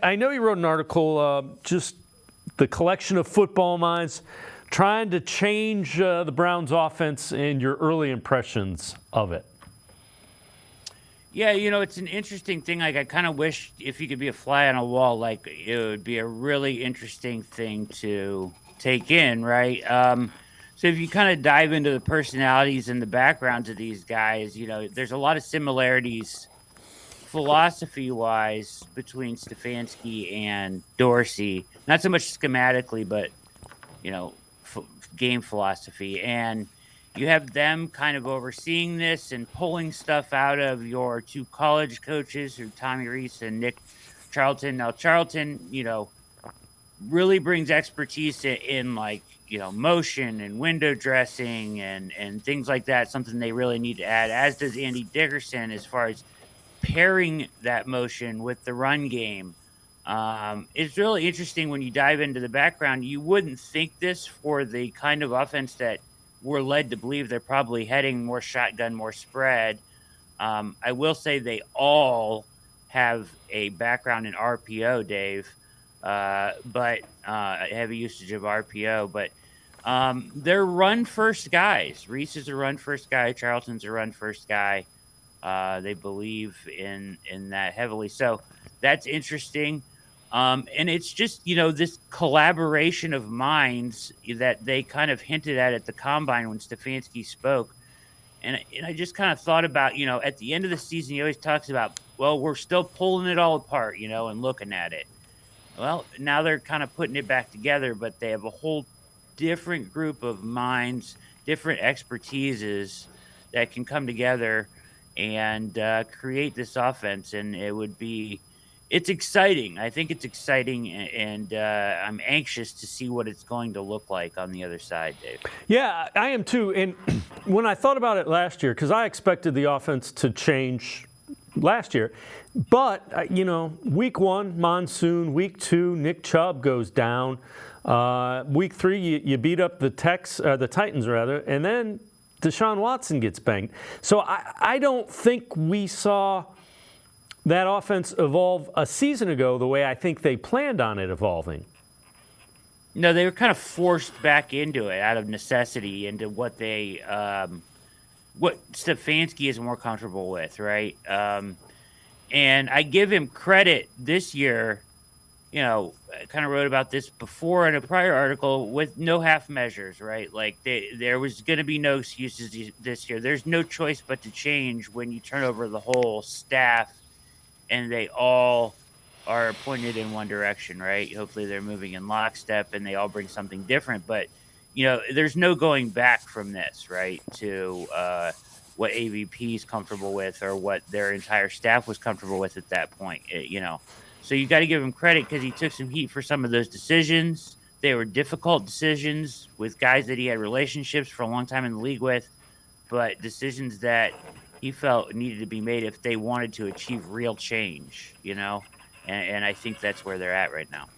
I know you wrote an article, just the collection of football minds trying to change the Browns offense and your early impressions of it. Yeah, it's an interesting thing. Like, I kind of wish if you could be a fly on a wall, like it would be a really interesting thing to take in, right? So if you kind of dive into the personalities and the backgrounds of these guys, there's a lot of similarities philosophy-wise between Stefanski and Dorsey. Not so much schematically, but you know, f- game philosophy. And you have them kind of overseeing this and pulling stuff out of your two college coaches, who Tommy Reese and Nick Charlton. Now, Charlton, really brings expertise in like, motion and window dressing and things like that. Something they really need to add, as does Andy Dickerson, as far as pairing that motion with the run game. It's really interesting when you dive into the background. You wouldn't think this for the kind of offense that we're led to believe they're probably heading: more shotgun, more spread. I will say they all have a background in RPO, Dave, but heavy usage of RPO. But they're run first guys. Reese is a run first guy. Charlton's a run first guy. They believe in that heavily. So that's interesting. And it's just, this collaboration of minds that they kind of hinted at the combine when Stefanski spoke. And I just kind of thought about, at the end of the season, he always talks about, well, we're still pulling it all apart, and looking at it. Well, now they're kind of putting it back together, but they have a whole different group of minds, different expertises that can come together and create this offense. And it's exciting. I think it's exciting, and I'm anxious to see what it's going to look like on the other side, Dave. Yeah, I am too. And when I thought about it last year, because I expected the offense to change last year, but week 1, monsoon. Week 2, Nick Chubb goes down. Week 3, you beat up the Titans rather, and then Deshaun Watson gets banged. So I don't think we saw that offense evolve a season ago the way I think they planned on it evolving. No, they were kind of forced back into it out of necessity, into what Stefanski is more comfortable with, right? And I give him credit this year. I kind of wrote about this before in a prior article, with no half measures, right? Like, there was going to be no excuses this year. There's no choice but to change when you turn over the whole staff and they all are pointed in one direction, right? Hopefully they're moving in lockstep and they all bring something different. But, there's no going back from this, right, to what AVP is comfortable with, or what their entire staff was comfortable with at that point, So you got to give him credit, because he took some heat for some of those decisions. They were difficult decisions with guys that he had relationships for a long time in the league with, but decisions that he felt needed to be made if they wanted to achieve real change, And I think that's where they're at right now.